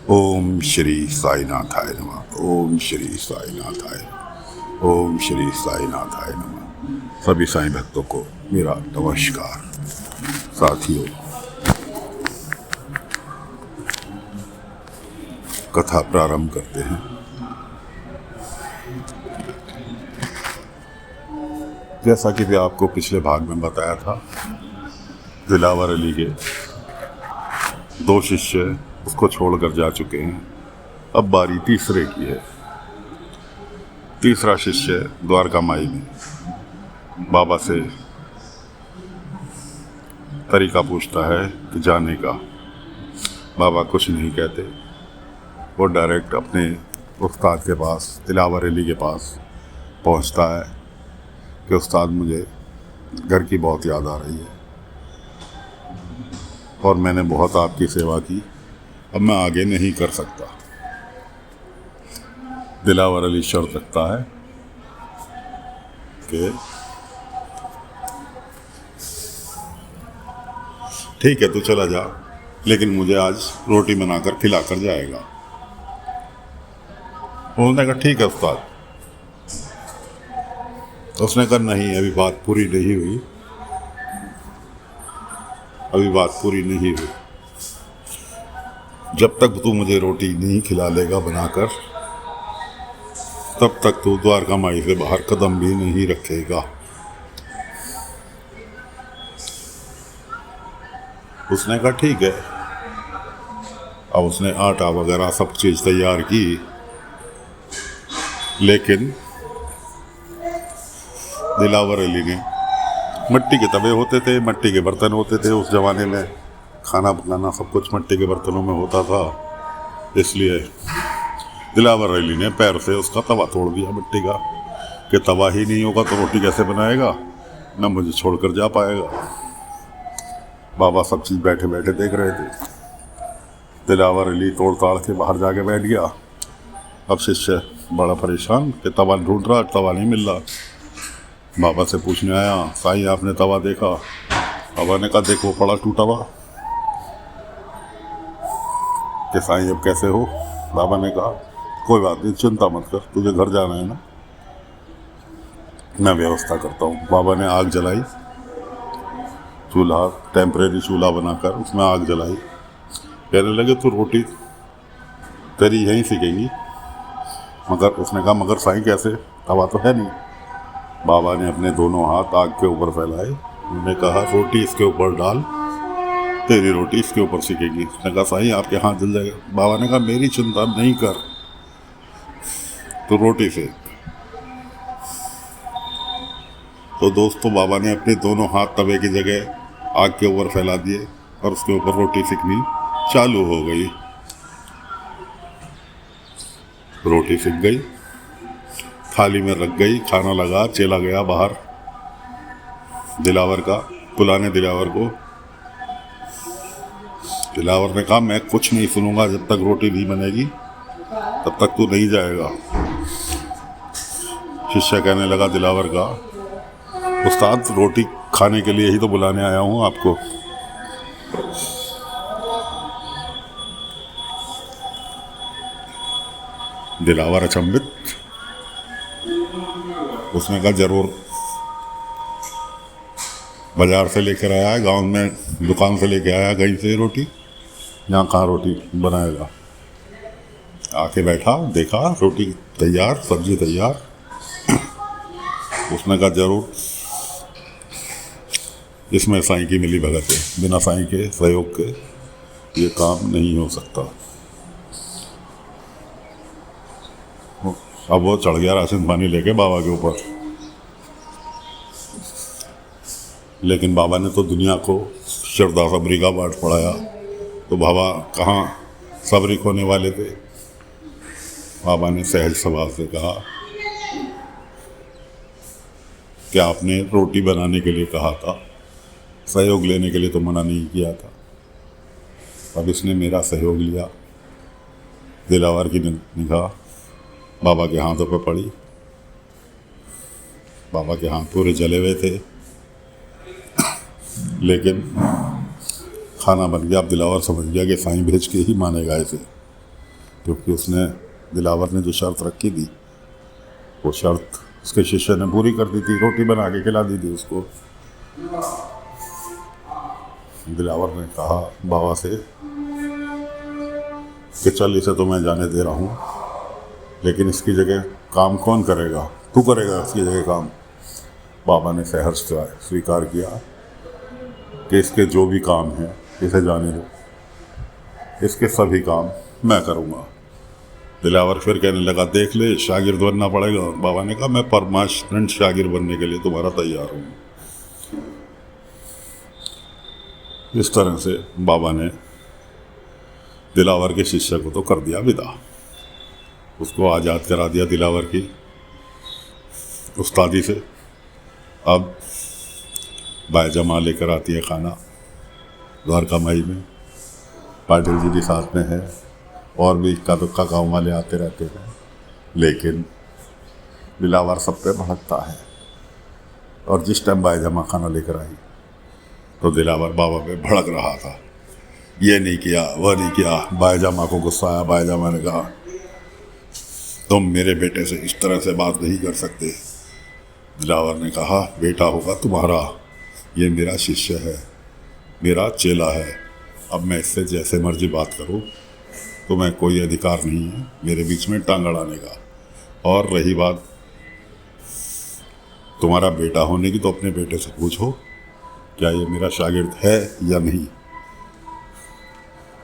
ओम श्री साईनाथाय नमः। ओम श्री साईनाथाय नमः। ओम श्री साईनाथाय नमः। सभी साईं भक्तों को मेरा नमस्कार। साथियों, कथा प्रारंभ करते हैं। जैसा कि मैं आपको पिछले भाग में बताया था, दिलावर अली के 2 शिष्य उसको छोड़कर जा चुके हैं। अब बारी तीसरे की है। तीसरा शिष्य द्वारका माई में बाबा से तरीका पूछता है कि जाने का। बाबा कुछ नहीं कहते, वो डायरेक्ट अपने उस्ताद के पास, दिलावर अली के पास पहुंचता है कि उस्ताद, मुझे घर की बहुत याद आ रही है और मैंने बहुत आपकी सेवा की, अब मैं आगे नहीं कर सकता। दिलावर अली शर्त रखता है कि ठीक है, तू चला जा, लेकिन मुझे आज रोटी बनाकर खिलाकर जाएगा। उन्होंने कहा ठीक है उस्ताद। उसने कहा नहीं, अभी बात पूरी नहीं हुई, अभी बात पूरी नहीं हुई। जब तक तू मुझे रोटी नहीं खिला लेगा बनाकर, तब तक तू द्वारका माई से बाहर कदम भी नहीं रखेगा। उसने कहा ठीक है। अब उसने आटा वगैरह सब चीज़ तैयार की, लेकिन दिलावर अली ने, मिट्टी के तवे होते थे, मिट्टी के बर्तन होते थे उस ज़माने में, खाना पकाना सब कुछ मिट्टी के बर्तनों में होता था, इसलिए दिलावर अली ने पैर से उसका तवा तोड़ दिया मिट्टी का, कि तवा ही नहीं होगा तो रोटी कैसे बनाएगा, न मुझे छोड़कर जा पाएगा। बाबा सब चीज़ बैठे बैठे देख रहे थे। दिलावर अली तोड़ ताड़ के बाहर जाके बैठ गया। अब शिष्य बड़ा परेशान कि तवा ढूंढ रहा, तवा नहीं मिल रहा। बाबा से पूछने आया, साईं आपने तवा देखा? बाबा ने कहा देखो पड़ा टूटा हुआ। कि साईं अब कैसे हो? बाबा ने कहा कोई बात नहीं, चिंता मत कर, तुझे घर जाना है ना, मैं व्यवस्था करता हूँ। बाबा ने आग जलाई, चूल्हा, टेम्परेरी चूल्हा बनाकर उसमें आग जलाई। कहने लगे तू रोटी तेरी यहीं सीखेंगी। मगर उसने कहा मगर साईं कैसे, तवा तो है नहीं। बाबा ने अपने दोनों हाथ आग के ऊपर फैलाए, उन्होंने कहा रोटी इसके ऊपर डाल, तेरी रोटी इसके ऊपर सीखेगी। उसने कहा साईं आपके हाथ जल जाएगा। बाबा ने कहा मेरी चिंता नहीं कर, तो रोटी सेक। तो दोस्तों, बाबा ने अपने दोनों हाथ तवे की जगह आग के ऊपर फैला दिए और उसके ऊपर रोटी सिकनी चालू हो गई। रोटी सिक गई, थाली में रख गई, खाना लगा, चला गया बाहर दिलावर का, बुलाने दिलावर को। दिलावर ने कहा मैं कुछ नहीं सुनूंगा, जब तक रोटी नहीं बनेगी तब तक तू नहीं जाएगा। शिष्य कहने लगा दिलावर का, उस्ताद रोटी खाने के लिए ही तो बुलाने आया हूँ आपको। दिलावर अचंभित, उसने कहा जरूर बाजार से लेकर आया है, गांव में दुकान से लेकर आया कहीं से रोटी, यहाँ कहाँ रोटी बनाएगा। आके बैठा, देखा रोटी तैयार, सब्जी तैयार। उसने कहा जरूर इसमें साईं की मिली भगत है, बिना साईं के सहयोग के ये काम नहीं हो सकता। अब वो चढ़ गया राशन पानी लेके बाबा के ऊपर। लेकिन बाबा ने तो दुनिया को श्रद्धा सबरी का पाठ पढ़ाया, तो बाबा कहाँ सबरी होने वाले थे। बाबा ने सहज स्वभाव से कहा कि आपने रोटी बनाने के लिए कहा था, सहयोग लेने के लिए तो मना नहीं किया था। अब इसने मेरा सहयोग लिया। दिलावर की निगाह बाबा के हाथों पर पड़ी। बाबा के हाथ पूरे जले हुए थे, लेकिन खाना बन गया। अब दिलावर समझ गया कि साईं भेज के ही मानेगा इसे। क्योंकि उसने दिलावर ने जो शर्त रखी थी वो शर्त उसके शिष्य ने पूरी कर दी थी, रोटी बना के खिला दी थी उसको। दिलावर ने कहा बाबा से कि चल इसे तो मैं जाने दे रहा हूँ, लेकिन इसकी जगह काम कौन करेगा, तू करेगा इसकी जगह काम। बाबा ने सहर्ष स्वीकार किया कि इसके जो भी काम हैं इसे जाने दो, इसके सभी काम मैं करूँगा। दिलावर फिर कहने लगा देख ले शागिर्द बनना पड़ेगा। बाबा ने कहा मैं परमानेंट शागिर्द बनने के लिए तुम्हारा तैयार हूँ। इस तरह से बाबा ने दिलावर के शिष्य को तो कर दिया विदा, उसको आज़ाद करा दिया दिलावर की उस्तादी से। अब बायजमा लेकर आती है खाना द्वारका माई में, पाटिल जी भी साथ में है और भी इक्का दुक्का गाँव वाले आते रहते हैं, लेकिन दिलावर सब पे भड़कता है। और जिस टाइम बायजमा खाना लेकर आई तो दिलावर बाबा पे भड़क रहा था, ये नहीं किया वह नहीं किया। बायजमा को गुस्सा आया। बायजमा ने कहा तुम मेरे बेटे से इस तरह से बात नहीं कर सकते। दिलावर ने कहा बेटा होगा तुम्हारा, ये मेरा शिष्य है, मेरा चेला है, अब मैं इससे जैसे मर्जी बात करूं, तुम्हें कोई अधिकार नहीं है मेरे बीच में टांग अड़ाने का। और रही बात तुम्हारा बेटा होने की, तो अपने बेटे से पूछो क्या ये मेरा शागिर्द है या नहीं।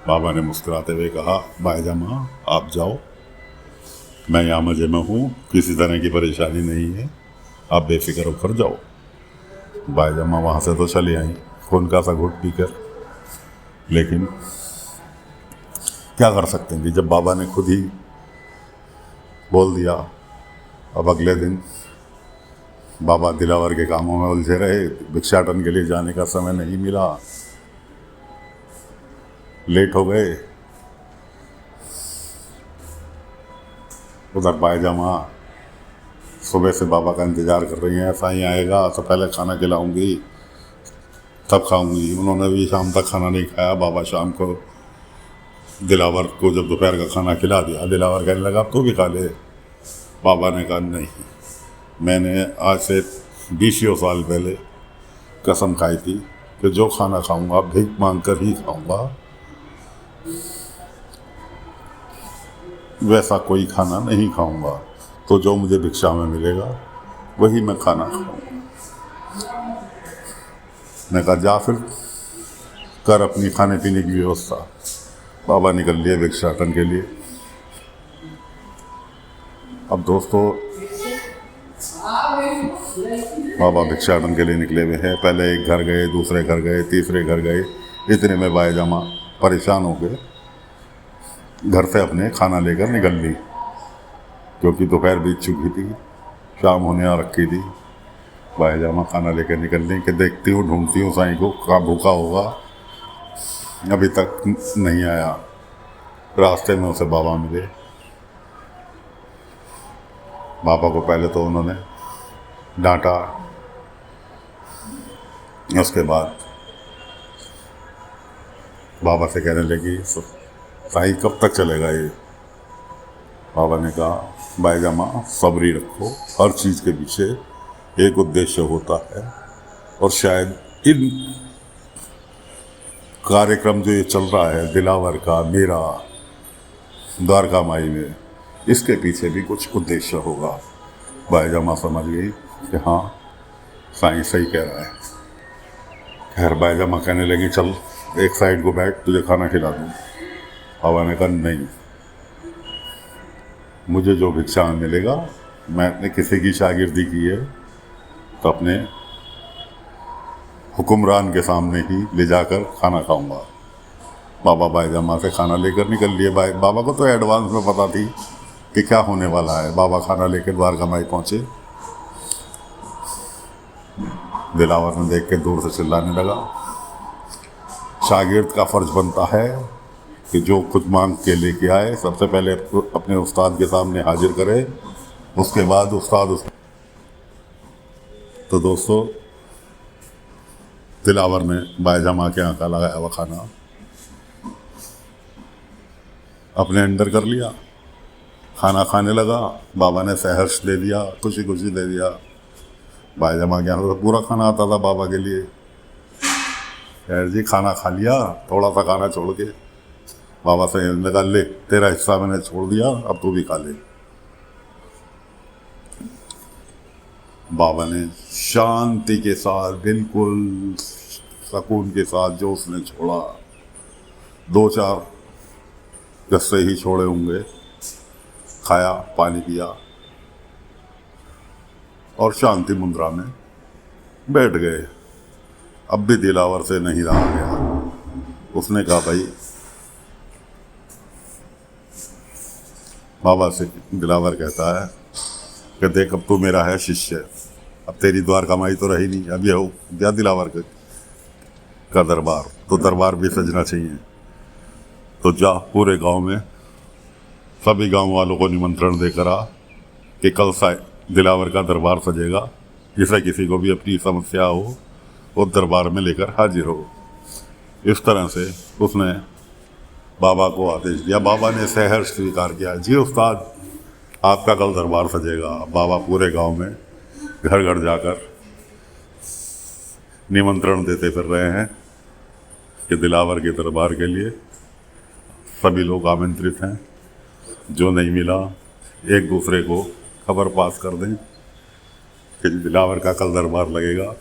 बाबा ने मुस्कुराते हुए कहा बायजमा आप जाओ, मैं यहाँ मजे में हूँ, किसी तरह की परेशानी नहीं है, आप बेफिक्र होकर जाओ। बायजमा वहाँ से तो चली आई खून का सा घुट पीकर, लेकिन क्या कर सकते हैं कि जब बाबा ने खुद ही बोल दिया। अब अगले दिन बाबा दिलावर के कामों में उलझे रहे, भिक्षाटन के लिए जाने का समय नहीं मिला, लेट हो गए। उधर बायजमा सुबह से बाबा का इंतज़ार कर रही हैं, साईं आएगा तो पहले खाना खिलाऊंगी तब खाऊंगी। उन्होंने भी शाम तक खाना नहीं खाया। बाबा शाम को दिलावर को जब दोपहर का खाना खिला दिया, दिलावर कहने लगा अब तू भी खा ले। बाबा ने कहा नहीं, मैंने आज से 20 साल पहले कसम खाई थी कि जो खाना खाऊंगा भीख मांग कर ही खाऊंगा, वैसा कोई खाना नहीं खाऊंगा, तो जो मुझे भिक्षा में मिलेगा वही मैं खाना खाऊंगा। मैं कहा जा फिर कर अपनी खाने पीने की व्यवस्था। बाबा निकल लिए भिक्षाटन के लिए। अब दोस्तों बाबा भिक्षाटन के लिए निकले हुए हैं। पहले एक घर गए, दूसरे घर गए, तीसरे घर गए। इतने में बायजमा परेशान हो गए, घर से अपने खाना लेकर निकल ली, क्योंकि दोपहर बीत चुकी थी, शाम होने आ रखी थी। बायजमा खाना लेकर निकल ली कि देखती हूँ ढूंढती हूँ साईं को, कहाँ भूखा होगा, अभी तक नहीं आया। रास्ते में उसे बाबा मिले। बाबा को पहले तो उन्होंने डांटा, उसके बाद बाबा से कहने लगी साईं कब तक चलेगा ये। बाबा ने कहा बायजमा सब्री रखो, हर चीज़ के पीछे एक उद्देश्य होता है, और शायद इन कार्यक्रम जो ये चल रहा है दिलावर का, मेरा, द्वारका माई में, इसके पीछे भी कुछ उद्देश्य होगा। बायजमा समझ गई कि हाँ साईं सही कह रहा है। खैर बायजमा कहने लगी चल एक साइड को बैठ, तुझे खाना खिला दूँ। बाबा ने कहा नहीं, मुझे जो भिक्षा में मिलेगा, मैंने किसी की शागिर्दी की है तो अपने हुक्मरान के सामने ही ले जाकर खाना खाऊंगा। बाबा बायजमा से खाना लेकर निकल लिए। बाबा को तो एडवांस में पता थी कि क्या होने वाला है। बाबा खाना लेकर द्वारका माई पहुँचे। दिलावर ने देख के दूर से चिल्लाने लगा, शागिर्द का फर्ज बनता है कि जो कुछ मांग के लेके आए सबसे पहले अपने उस्ताद के सामने हाजिर करे, उसके बाद उस्ताद तो दोस्तों दिलावर ने बायजमा के यहाँ का लगाया हुआ खाना अपने अंडर कर लिया, खाना खाने लगा। बाबा ने सहर्ष दे दिया, खुशी खुशी दे दिया। बाईजामा के यहाँ तो पूरा खाना आता था बाबा के लिए। खैर जी, खाना खा लिया, थोड़ा सा खाना छोड़ के बाबा से लगा, ले तेरा हिस्सा मैंने छोड़ दिया, अब तू भी खा ले। बाबा ने शांति के साथ, बिल्कुल सुकून के साथ जो उसने छोड़ा, 2-4 गस्से ही छोड़े होंगे, खाया, पानी पिया और शांति मुद्रा में बैठ गए। अब भी दिलावर से नहीं रहा गया। उसने कहा, भाई, बाबा से दिलावर कहता है कि देख, अब तू मेरा है शिष्य, अब तेरी द्वार कमाई तो रही नहीं, अब ये हो गया दिलावर का दरबार, तो दरबार भी सजना चाहिए। तो जा, पूरे गांव में सभी गांव वालों को निमंत्रण देकर आ कि कल दिलावर का दरबार सजेगा, जिसे किसी को भी अपनी समस्या हो वो दरबार में लेकर हाजिर हो। इस तरह से उसने बाबा को आदेश दिया। बाबा ने सहर्ष स्वीकार किया, जी उस्ताद, आपका कल दरबार सजेगा। बाबा पूरे गांव में घर घर जाकर निमंत्रण देते फिर रहे हैं कि दिलावर के दरबार के लिए सभी लोग आमंत्रित हैं। जो नहीं मिला, एक दूसरे को खबर पास कर दें कि दिलावर का कल दरबार लगेगा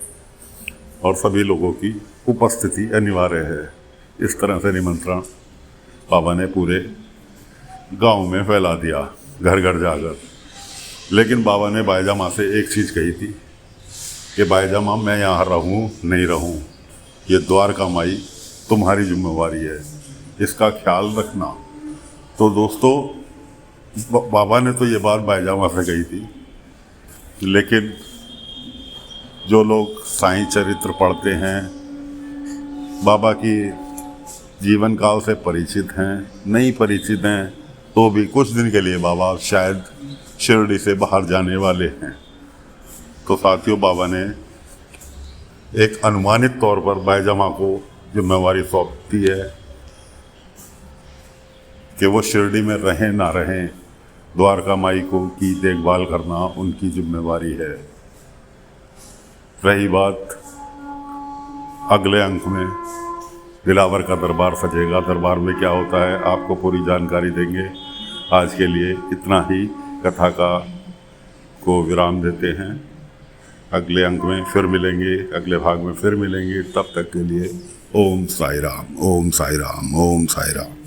और सभी लोगों की उपस्थिति अनिवार्य है। इस तरह से निमंत्रण बाबा ने पूरे गांव में फैला दिया, घर घर जाकर। लेकिन बाबा ने बाईजामा से एक चीज़ कही थी कि बाईजामा, मैं यहाँ रहूँ नहीं रहूँ, ये द्वार का माई तुम्हारी जिम्मेवारी है, इसका ख्याल रखना। तो दोस्तों, बाबा ने तो ये बात बाईजामा से कही थी, लेकिन जो लोग साईं चरित्र पढ़ते हैं, बाबा की जीवन काल से परिचित हैं, नहीं परिचित हैं, तो भी कुछ दिन के लिए बाबा शायद शिरडी से बाहर जाने वाले हैं। तो साथियों, बाबा ने एक अनुमानित तौर पर बाईजामा को जिम्मेवारी सौंपती है कि वो शिरडी में रहें ना रहें, द्वारका माई को की देखभाल करना उनकी जिम्मेवारी है। रही बात अगले अंक में, दिलावर का दरबार सजेगा, दरबार में क्या होता है आपको पूरी जानकारी देंगे। आज के लिए इतना ही कथा को विराम देते हैं। अगले अंक में फिर मिलेंगे, अगले भाग में फिर मिलेंगे। तब तक के लिए ओम साई राम, ओम साई राम, ओम साई राम।